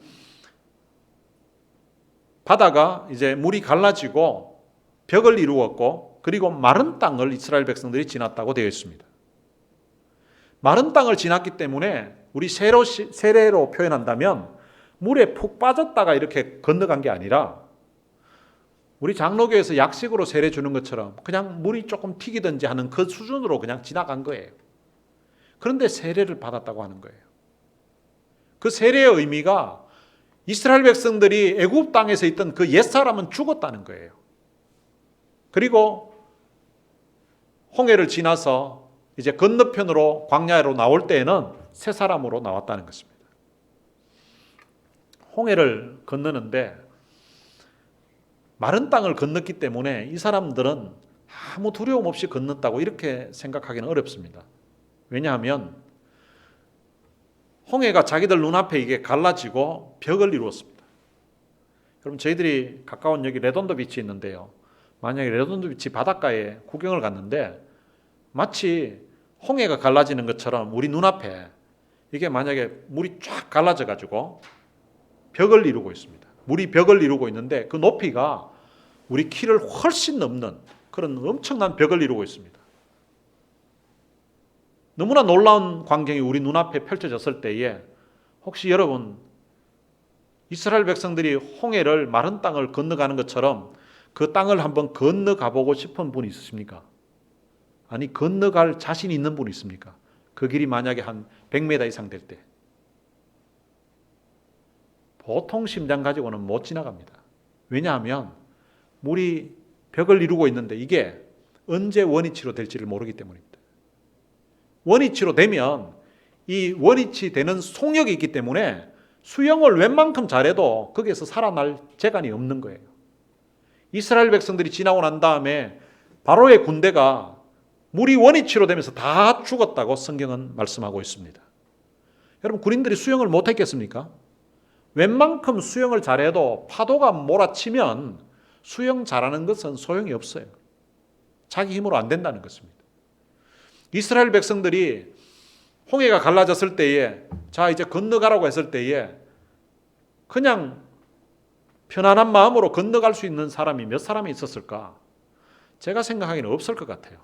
바다가 이제 물이 갈라지고 벽을 이루었고, 그리고 마른 땅을 이스라엘 백성들이 지났다고 되어 있습니다. 마른 땅을 지났기 때문에 우리 세례로 표현한다면 물에 푹 빠졌다가 이렇게 건너간 게 아니라 우리 장로교에서 약식으로 세례 주는 것처럼 그냥 물이 조금 튀기든지 하는 그 수준으로 그냥 지나간 거예요. 그런데 세례를 받았다고 하는 거예요. 그 세례의 의미가 이스라엘 백성들이 애굽 땅에서 있던 그 옛사람은 죽었다는 거예요. 그리고 홍해를 지나서 이제 건너편으로 광야로 나올 때에는 새 사람으로 나왔다는 것입니다. 홍해를 건너는데 마른 땅을 건넜기 때문에 이 사람들은 아무 두려움 없이 건넜다고 이렇게 생각하기는 어렵습니다. 왜냐하면 홍해가 자기들 눈앞에 이게 갈라지고 벽을 이루었습니다. 그럼 저희들이 가까운 여기 레돈도 비치 있는데요. 만약에 레돈도 비치 바닷가에 구경을 갔는데 마치 홍해가 갈라지는 것처럼 우리 눈앞에 이게 만약에 물이 쫙 갈라져 가지고 벽을 이루고 있습니다. 물이 벽을 이루고 있는데 그 높이가 우리 키를 훨씬 넘는 그런 엄청난 벽을 이루고 있습니다. 너무나 놀라운 광경이 우리 눈앞에 펼쳐졌을 때에 혹시 여러분 이스라엘 백성들이 홍해를 마른 땅을 건너가는 것처럼 그 땅을 한번 건너가 보고 싶은 분이 있으십니까? 아니, 건너갈 자신이 있는 분이 있습니까? 그 길이 만약에 한 100m 이상 될 때. 보통 심장 가지고는 못 지나갑니다. 왜냐하면 물이 벽을 이루고 있는데 이게 언제 원위치로 될지를 모르기 때문입니다. 원위치로 되면 이 원위치 되는 속력이 있기 때문에 수영을 웬만큼 잘해도 거기에서 살아날 재간이 없는 거예요. 이스라엘 백성들이 지나고 난 다음에 바로의 군대가 물이 원위치로 되면서 다 죽었다고 성경은 말씀하고 있습니다. 여러분, 군인들이 수영을 못했겠습니까? 웬만큼 수영을 잘해도 파도가 몰아치면 수영 잘하는 것은 소용이 없어요. 자기 힘으로 안 된다는 것입니다. 이스라엘 백성들이 홍해가 갈라졌을 때에 자 이제 건너가라고 했을 때에 그냥 편안한 마음으로 건너갈 수 있는 사람이 몇 사람이 있었을까? 제가 생각하기에는 없을 것 같아요.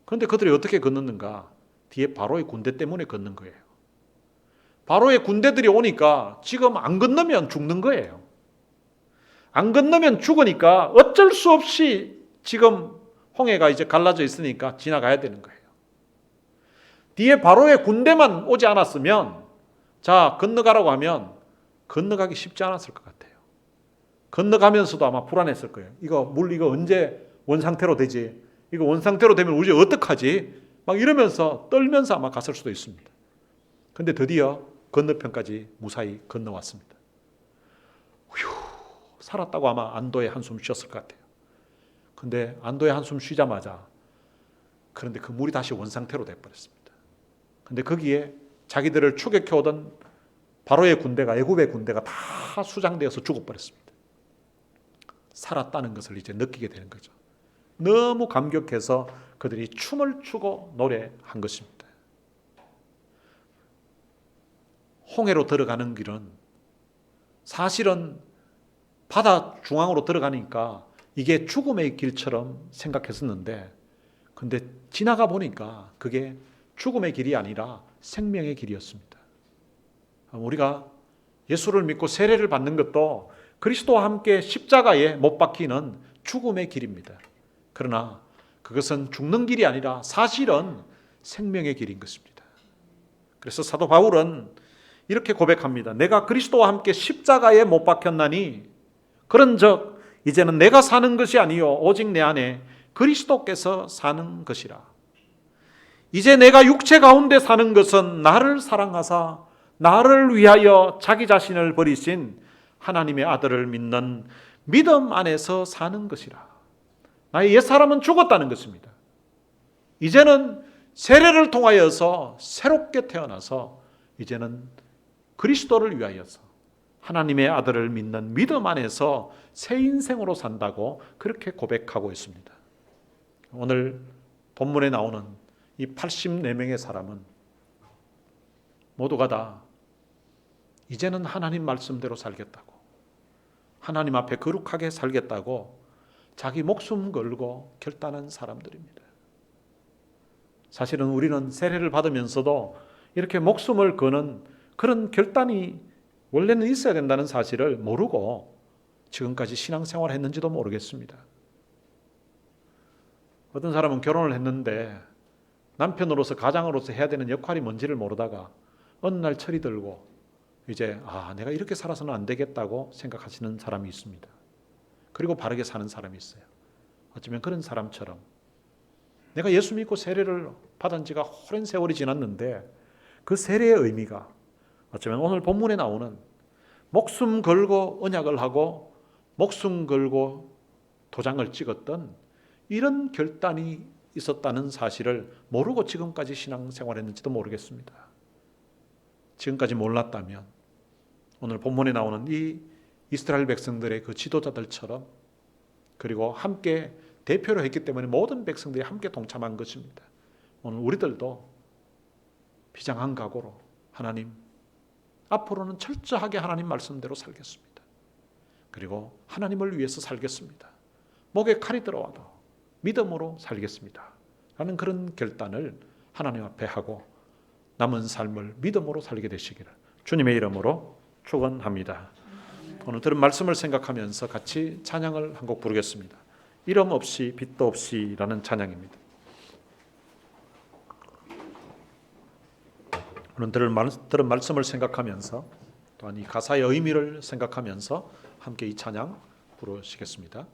그런데 그들이 어떻게 건넜는가? 뒤에 바로의 군대 때문에 건넌 거예요. 바로의 군대들이 오니까 지금 안 건너면 죽는 거예요. 안 건너면 죽으니까 어쩔 수 없이 지금 홍해가 이제 갈라져 있으니까 지나가야 되는 거예요. 뒤에 바로의 군대만 오지 않았으면 자 건너가라고 하면 건너가기 쉽지 않았을 것 같아요. 건너가면서도 아마 불안했을 거예요. 이거 언제 원상태로 되지? 이거 원상태로 되면 우리 어떡하지? 막 이러면서 떨면서 아마 갔을 수도 있습니다. 근데 드디어 건너편까지 무사히 건너왔습니다. 휴, 살았다고 아마 안도의 한숨 쉬었을 것 같아요. 근데 안도의 한숨 쉬자마자 그런데 그 물이 다시 원상태로 돼버렸습니다. 근데 거기에 자기들을 추격해오던 바로의 군대가, 애굽의 군대가 다 수장되어서 죽어버렸습니다. 살았다는 것을 이제 느끼게 되는 거죠. 너무 감격해서 그들이 춤을 추고 노래한 것입니다. 홍해로 들어가는 길은 사실은 바다 중앙으로 들어가니까 이게 죽음의 길처럼 생각했었는데 근데 지나가 보니까 그게 죽음의 길이 아니라 생명의 길이었습니다. 우리가 예수를 믿고 세례를 받는 것도 그리스도와 함께 십자가에 못 박히는 죽음의 길입니다. 그러나 그것은 죽는 길이 아니라 사실은 생명의 길인 것입니다. 그래서 사도 바울은 이렇게 고백합니다. 내가 그리스도와 함께 십자가에 못 박혔나니 그런즉 이제는 내가 사는 것이 아니요 오직 내 안에 그리스도께서 사는 것이라. 이제 내가 육체 가운데 사는 것은 나를 사랑하사 나를 위하여 자기 자신을 버리신 하나님의 아들을 믿는 믿음 안에서 사는 것이라. 나의 옛사람은 죽었다는 것입니다. 이제는 세례를 통하여서 새롭게 태어나서 이제는 그리스도를 위하여서 하나님의 아들을 믿는 믿음 안에서 새 인생으로 산다고 그렇게 고백하고 있습니다. 오늘 본문에 나오는 이 84명의 사람은 모두가 다 이제는 하나님 말씀대로 살겠다고, 하나님 앞에 거룩하게 살겠다고 자기 목숨 걸고 결단한 사람들입니다. 사실은 우리는 세례를 받으면서도 이렇게 목숨을 거는 그런 결단이 원래는 있어야 된다는 사실을 모르고 지금까지 신앙생활을 했는지도 모르겠습니다. 어떤 사람은 결혼을 했는데 남편으로서 가장으로서 해야 되는 역할이 뭔지를 모르다가 어느 날 철이 들고 이제 내가 이렇게 살아서는 안 되겠다고 생각하시는 사람이 있습니다. 그리고 바르게 사는 사람이 있어요. 어쩌면 그런 사람처럼 내가 예수 믿고 세례를 받은 지가 오랜 세월이 지났는데 그 세례의 의미가 어쩌면 오늘 본문에 나오는 목숨 걸고 언약을 하고 목숨 걸고 도장을 찍었던 이런 결단이 있었다는 사실을 모르고 지금까지 신앙생활했는지도 모르겠습니다. 지금까지 몰랐다면 오늘 본문에 나오는 이 이스라엘 백성들의 그 지도자들처럼 그리고 함께 대표로 했기 때문에 모든 백성들이 함께 동참한 것입니다. 오늘 우리들도 비장한 각오로 하나님 앞으로는 철저하게 하나님 말씀대로 살겠습니다. 그리고 하나님을 위해서 살겠습니다. 목에 칼이 들어와도 믿음으로 살겠습니다. 라는 그런 결단을 하나님 앞에 하고 남은 삶을 믿음으로 살게 되시기를 주님의 이름으로 축원합니다. 오늘 들은 말씀을 생각하면서 같이 찬양을 한 곡 부르겠습니다. 이름 없이 빛도 없이라는 찬양입니다. 오늘 들은 말씀을 생각하면서 또 또한 이 가사의 의미를 생각하면서 함께 이 찬양 부르시겠습니다.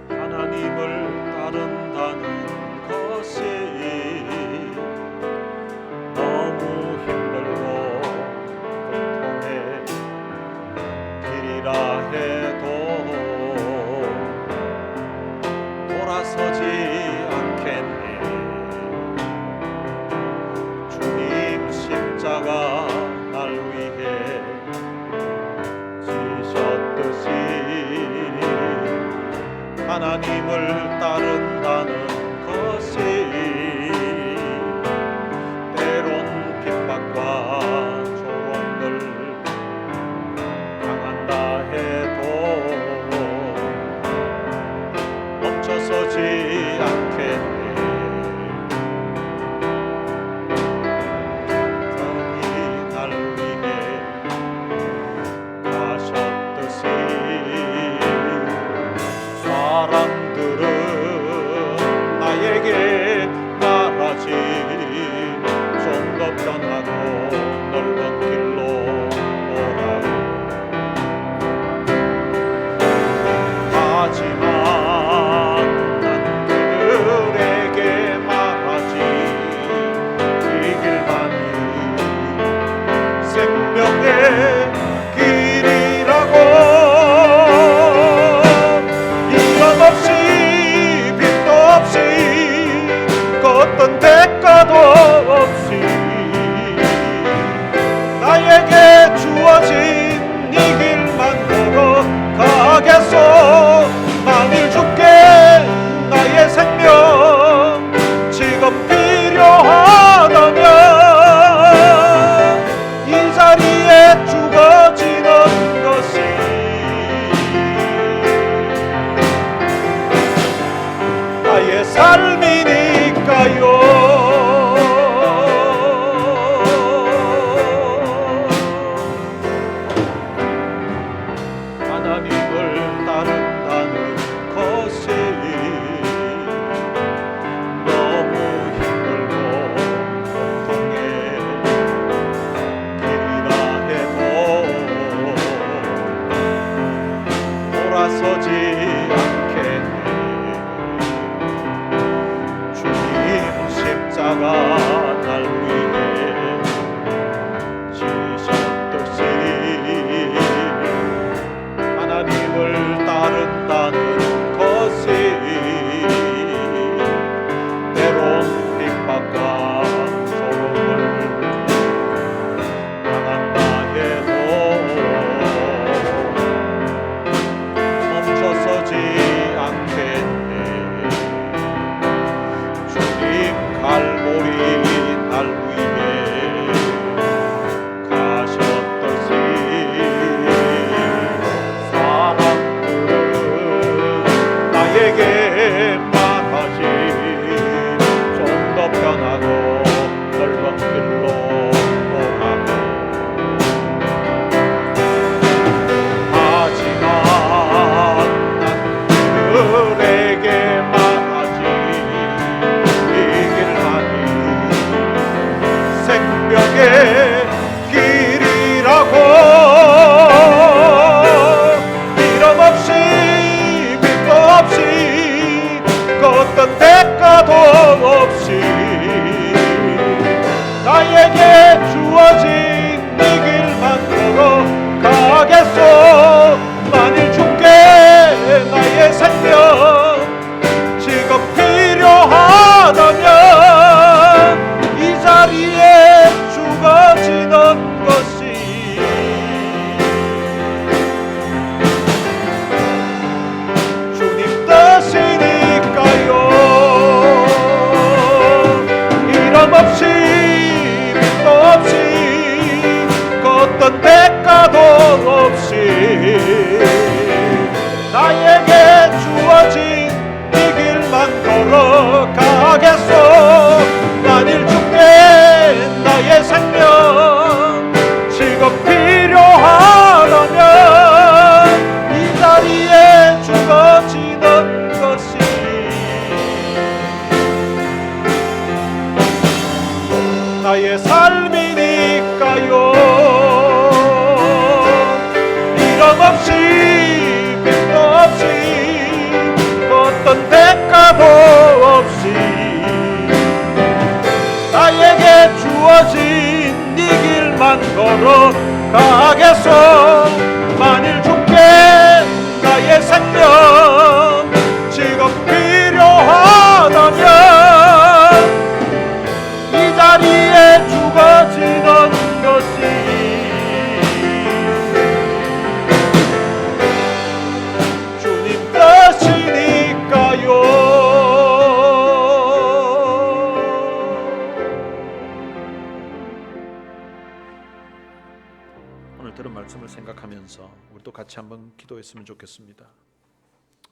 하나님을 따른다는 것이 너무 힘들고 고통의 길이라 해도 돌아서지 않겠네. 주님 십자가 날 위해 지셨듯이 하나님을 따른다는 것이 때론 핍박과 조롱을 당한다 해도 멈춰서지 않겠네. 성이 날 위해 가셨듯이 사람들은 나에게 말하지 좀 더 편하고 넓은 길로 오라고. 하지만 난 그들에게 말하지 이 길만이 생명의 길이라고. 어떤 대가도 없이 나에게 주어진 이 길만 걸어가겠소. 만일 주께 나의 생명 지금 필요하다면 이 자리에 죽어지는 것이 나의 삶이니까요. 하나님을 따른다는 것이 너무 힘들고 고통의 길이라 해도 돌아서지 않겠네. 주님 십자가 날 위해 지셨듯이 하나님을 따른다는 것이 때론 핍박과 조롱을 당한다 해도 멈춰서지 않겠네. 주님 갈보리 날 위해 가셨듯이 사람들은 나에게 말하지 좀 더 편하고 넓은 길로 오라고. 하지만 난 그들에게 말하지 이 길만이 생명의 길이라고. 미련 없이 빚도 없이 그 어떤 대가도 없이 나에게 주어진 이 길만 걸어가겠소. 만일 주께 나의 생명 지금 필요하다면 이 자리에 죽어지는 것이 주님 뜻이니까요. 주어진 이 길만 걸어가겠소. 만일 죽게 나의 생명 지금 필요하다면 이 자리에 죽어지는 것이 주님 뜻이니까요. 오늘 들은 말씀을 생각하면서 우리도 같이 한번 기도했으면 좋겠습니다.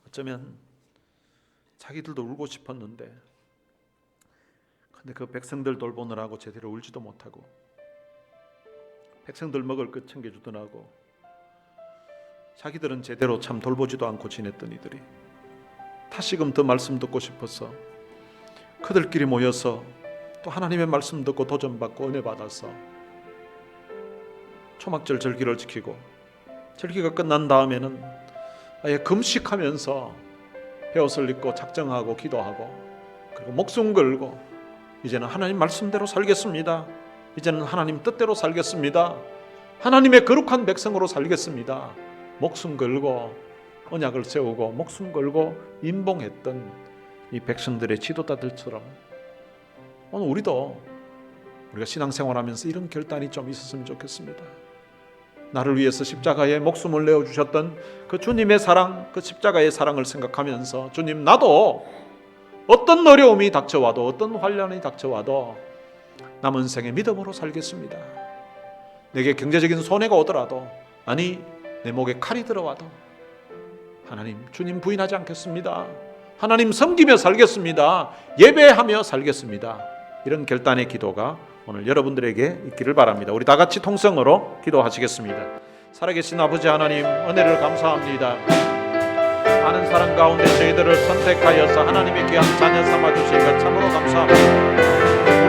어쩌면 자기들도 울고 싶었는데 근데 그 백성들 돌보느라고 제대로 울지도 못하고 백성들 먹을 것 챙겨주더라고 자기들은 제대로 참 돌보지도 않고 지냈던 이들이 다시금 더 말씀 듣고 싶어서 그들끼리 모여서 또 하나님의 말씀 듣고 도전받고 은혜 받아서 초막절 절기를 지키고 절기가 끝난 다음에는 아예 금식하면서 베옷을 입고 작정하고 기도하고 그리고 목숨 걸고 이제는 하나님 말씀대로 살겠습니다. 이제는 하나님 뜻대로 살겠습니다. 하나님의 거룩한 백성으로 살겠습니다. 목숨 걸고 언약을 세우고 목숨 걸고 임봉했던 이 백성들의 지도자들처럼 오늘 우리가 신앙생활하면서 이런 결단이 좀 있었으면 좋겠습니다. 나를 위해서 십자가에 목숨을 내어주셨던 그 주님의 사랑, 그 십자가의 사랑을 생각하면서 주님 나도 어떤 어려움이 닥쳐와도 어떤 환난이 닥쳐와도 남은 생에 믿음으로 살겠습니다. 내게 경제적인 손해가 오더라도 아니 내 목에 칼이 들어와도 하나님 주님 부인하지 않겠습니다. 하나님 섬기며 살겠습니다. 예배하며 살겠습니다. 이런 결단의 기도가 오늘 여러분들에게 있기를 바랍니다. 우리 다 같이 통성으로 기도하시겠습니다. 살아계신 아버지 하나님 은혜를 감사합니다. 많은 사람 가운데 저희들을 선택하여서 하나님의 귀한 자녀 삼아주신 것 참으로 감사합니다.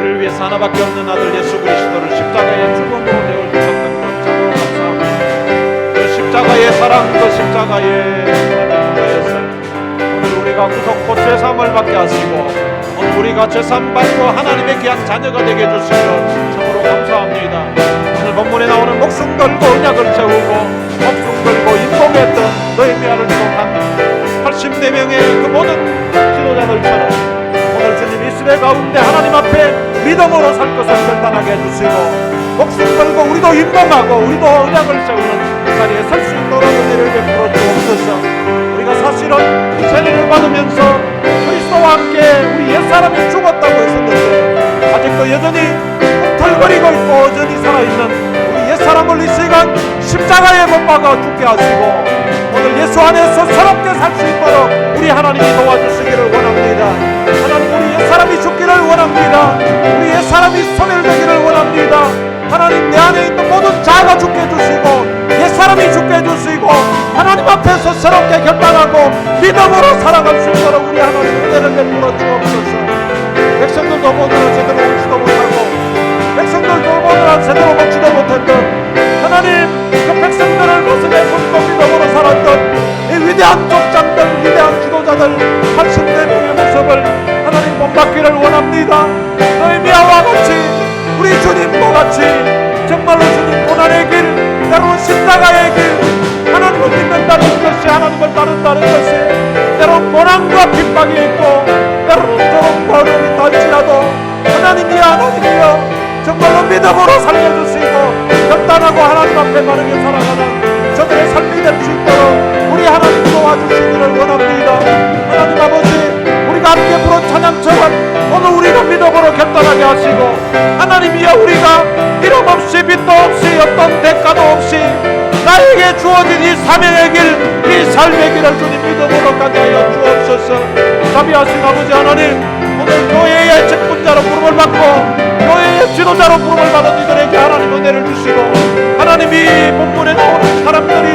우리를 위해서 하나밖에 없는 아들 예수 그리스도를 십자가의 죽음으로 내어주셨던 것 참으로 감사합니다. 그 십자가의 사랑, 그 십자가의 오늘 우리가 구속고 죄사함을 받게 하시고 오늘 우리가 죄사함 받고 하나님의 귀한 자녀가 되게 해주신 것 참으로 감사합니다. 오늘 본문에 나오는 목숨 걸고 언약을 세우고 목숨 걸고 임봉했던 느헤미야를 비롯한 84명의 그 모든 지도자들처럼 오늘 주님 이 시대 가운데 하나님 앞에 믿음으로 살 것을 결단하게 해주시고 목숨 걸고 우리도 임봉하고 우리도 언약을 세우는 자리에 설 수 있도록 은혜를 베풀어 주옵소서. 우리가 사실은 세례를 받으면서 그리스도와 함께 우리 옛사람이 죽었다고 했었는데 아직도 여전히 꿈틀거리고 있고 여전히 살아있는 우리 옛사람을 이 시간 십자가에 못 박아 죽게 하시고 오늘 예수 안에서 새롭게 살 수 있도록 우리 하나님이 도와주시기를 원합니다. 하나님 우리 옛사람이 죽기를 원합니다. 우리 옛사람이 소멸되기를 원합니다. 하나님 내 안에 있는 모든 자아가 죽게 해주시고 옛사람이 죽게 해주시고 하나님 앞에서 새롭게 결단하고 믿음으로 살아갈 수 있도록 우리 하나님 은혜를 베풀어 주옵소서. 백성들 돌보느라 제대로 오지도 못하고 백성들 돌보느라 제대로 먹지도 못했던 하나님 그 백성들을 가슴에 품고 믿음으로 살았던 이 위대한 족장들 위대한 지도자들 84명의 모습을 하나님 본받기를 원합니다. 느헤미야와 같이 우리 주님과 같이 정말로 주님 고난의 길 때로는 십자가의 길 하나님을 믿는다는 것이 하나님을 따른다는 것이 때로는 고난과 핍박이 있고 때로는 조롱과 어려움이 닿지라도 하나님이여 정말로 믿음으로 살려주시고 결단하고 하나님 앞에 바르게 살아가는 저들의 삶이 될 수 있도록 우리 하나님 도와주시기를 원합니다. 하나님 아버지 우리가 함께 부른 찬양처럼 오늘 우리가 믿음으로 결단하게 하시고 하나님이여 우리가 이름 없이 빚도 없이 어떤 대가도 없이 나에게 주어진 이 사명의 길 이 삶의 길을 주님 믿음으로 가게 하여 주옵소서. 자비하신 아버지 하나님 오늘 교회의 책분자로 부름을 받고 교회의 지도자로 부름을 받은 이들에게 하나님 은혜를 주시고 하나님이 본문에 나오는 사람들이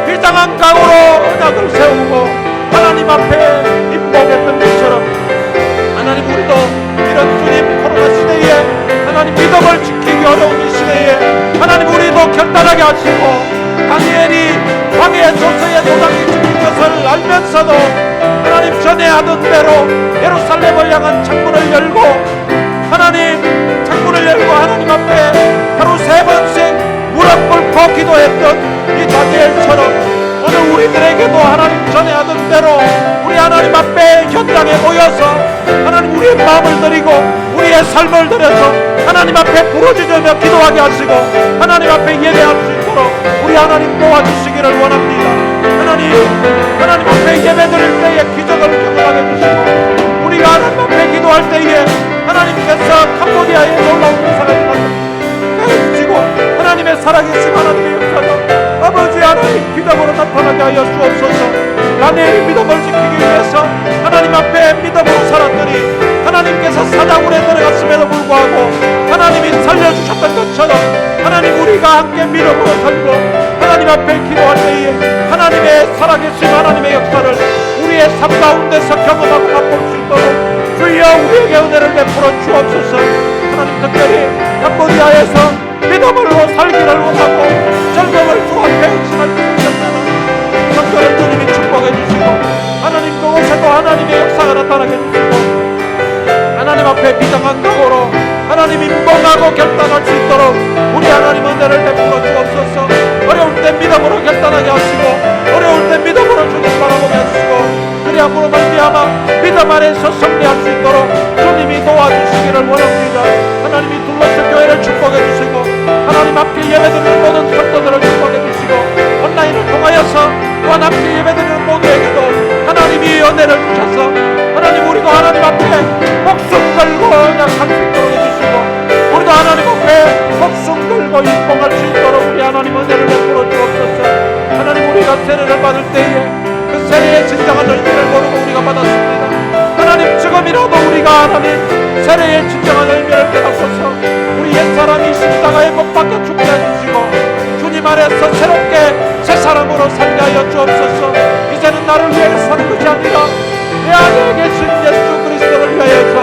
비장한 각오로 언약을 세우고 하나님 앞에 임봉했던 것처럼 하나님 우리도 이런 주님 코로나 시대에 하나님 믿음을 지키기 어려운 이 시대에 하나님 우리도 결단하게 하시고 다니엘이 왕의 조서에 도장이 찍힌 것을 알면서도 하나님 전에 하던 대로 예루살렘을 향한 창문을 열고 하나님 창문을 열고 하나님 앞에 하루 3번씩 무릎 꿇고 기도했던 이 다니엘처럼 오늘 우리들에게도 하나님 전에 하던 대로 우리 하나님 앞에 현장에 모여서 하나님 우리의 마음을 드리고 우리의 삶을 드려서 하나님 앞에 부르짖으며 기도하게 하시고 하나님 앞에 예배할 수 있도록 우리 하나님 도와주시기를 원합니다. 하나님 앞에 예배드릴 때에 기적을 경험하게 해주시고 우리가 하나님 앞에 기도할 때에 하나님께서 캄보디아에 놀라운 역사가 일어나게 해주시고 하나님의 살아계신 하나님의 역사가 아버지 하나님 기적으로 나타나게 하여 주옵소서. 다니엘이 믿음을 지키기 위해서 하나님 앞에 믿음으로 살았더니 하나님께서 사자굴에 들어갔음에도 불구하고 하나님이 살려주셨던 것처럼 하나님 우리가 함께 믿음으로 살고 하나님 앞에 기도할 때에 하나님의 살아계신 하나님의 역사를 우리의 삶 가운데서 경험하고 맛볼 수 있도록 주여 우리에게 은혜를 베풀어 주옵소서. 하나님 특별히 캄보디아에서 믿음으로 살기를 원하고 즐거움을 주 앞에 지날 수 있었다는 특별히 주님이 축복해 주시고 하나님 그곳에도 하나님의 역사가 나타나게 해주시고 하나님 앞에 비장한 각오로 하나님 인봉하고 결단할 수 있도록 우리 하나님 은혜를 베풀어 주옵소서. 어려울 때 믿음으로 결단하게 하시고 어려울 때 믿음으로 주님 바라보게 하시고 그리함으로 말미암아 믿음 안에서 승리할 수 있도록 주님이 도와주시기를 원합니다. 하나님이 둘러서 교회를 축복해 주시고 하나님 앞에 예배드리는 모든 성도들을 축복해 주시고 온라인을 통하여서 또한 함께 예배드리는 모두에게도 하나님이 은혜를 주셔서 하나님 우리도 하나님 앞에 목숨 걸고 약할 수 있도록 해주시고 우리도 하나님 앞에 목숨 걸고 인봉할 수 있도록 우리 하나님 은혜를 베풀어 주옵소서. 하나님 우리가 세례를 받을 때에 그 세례의 진정한 의미를 모르고 우리가 받았습니다. 하나님 지금이라도 우리가 하나님 세례의 진정한 의미를 깨닫소서. 우리 옛사람이 십자가에 못 박혀 죽게 해주시고 주님 안에서 새롭게 새 사람으로 살게 하여 주옵소서. 이제는 나를 위해 사는 것이 아니라 내 안에 계신 예수 그리스도를 위하여서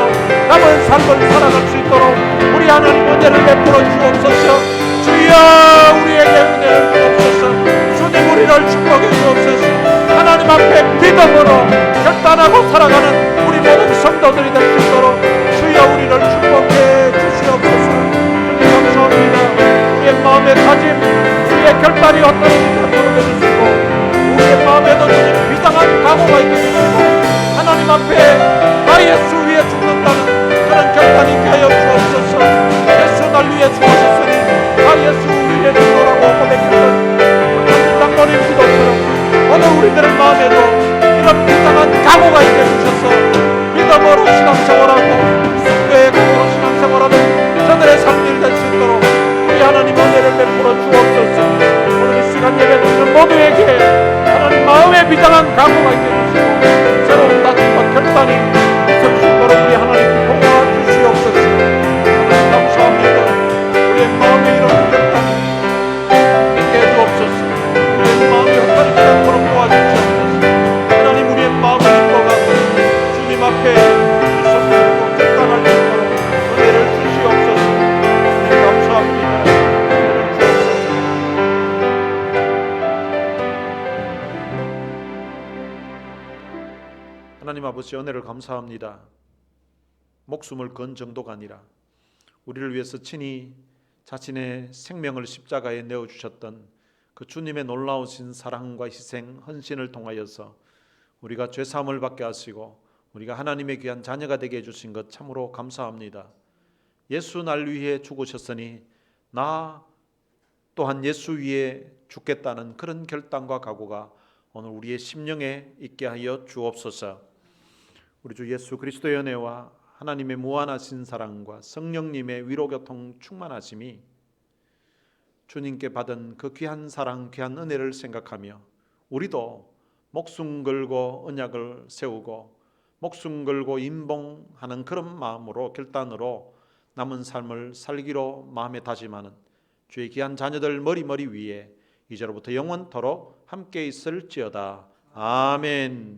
남은 삶을 살아갈 수 있도록 우리 하나님 은혜를 베풀어 주옵소서. 주여 우리에게 은혜를 주옵소서. 주님 우리를 축복해 주옵소서. 하나님 앞에 믿음으로 결단하고 살아가는 우리 모든 성도들이 될 수 있도록 주여 우리를 축복해 주시옵소서. 주님 감사합니다. 우리의 마음의 다짐 우리의 결단이 어떠한지 갖도록 해주시고 우리의 마음에도 주님 비상한 각오가 있게 해주시고 하나님 앞에 나 예수 위에 죽는다는 그런 결단이 있게 하여 주옵소서. 예수 날 위해 죽으셨으니 나 예수 위에 죽으라고 고백했던 장로님 기도처럼 오늘 우리들의 마음에도 이런 비상한 각오가 있게 해주셔서 믿음으로 신앙생활하고 성도의 각오로 신앙생활하는 저들의 삶이 될 수 있도록 우리 하나님 은혜를 베풀어 주옵소서. 오늘 이 시간 예배드리는 모두에게 하나님 마음에 비장한 각오가 있게 해주시고 새로운 다짐과 결단이 있을 수 있도록 우리 하나님께 도와주시옵소서. 하나님 감사합니다. 우리의 마음에 이런 결단이 있게 해주옵소서. 우리의 마음이 헛다리지 않도록 도와주시옵소서. 하나님 우리의 마음을 인도하고 주님 앞에 주셔서 결단할 수 있도록 은혜를 주시옵소서. 감사합니다. 하나님 아버지 은혜를 감사합니다. 목숨을 건 정도가 아니라 우리를 위해서 친히 자신의 생명을 십자가에 내어주셨던 그 주님의 놀라우신 사랑과 희생, 헌신을 통하여서 우리가 죄사함을 받게 하시고 우리가 하나님의 귀한 자녀가 되게 해주신 것 참으로 감사합니다. 예수 날 위해 죽으셨으니 나 또한 예수 위에 죽겠다는 그런 결단과 각오가 오늘 우리의 심령에 있게 하여 주옵소서. 우리 주 예수 그리스도의 은혜와 하나님의 무한하신 사랑과 성령님의 위로교통 충만하심이 주님께 받은 그 귀한 사랑, 귀한 은혜를 생각하며 우리도 목숨 걸고 언약을 세우고 목숨 걸고 임봉하는 그런 마음으로 결단으로 남은 삶을 살기로 마음에 다짐하는 주의 귀한 자녀들 머리 위에 이제로부터 영원토록 함께 있을지어다. 아멘.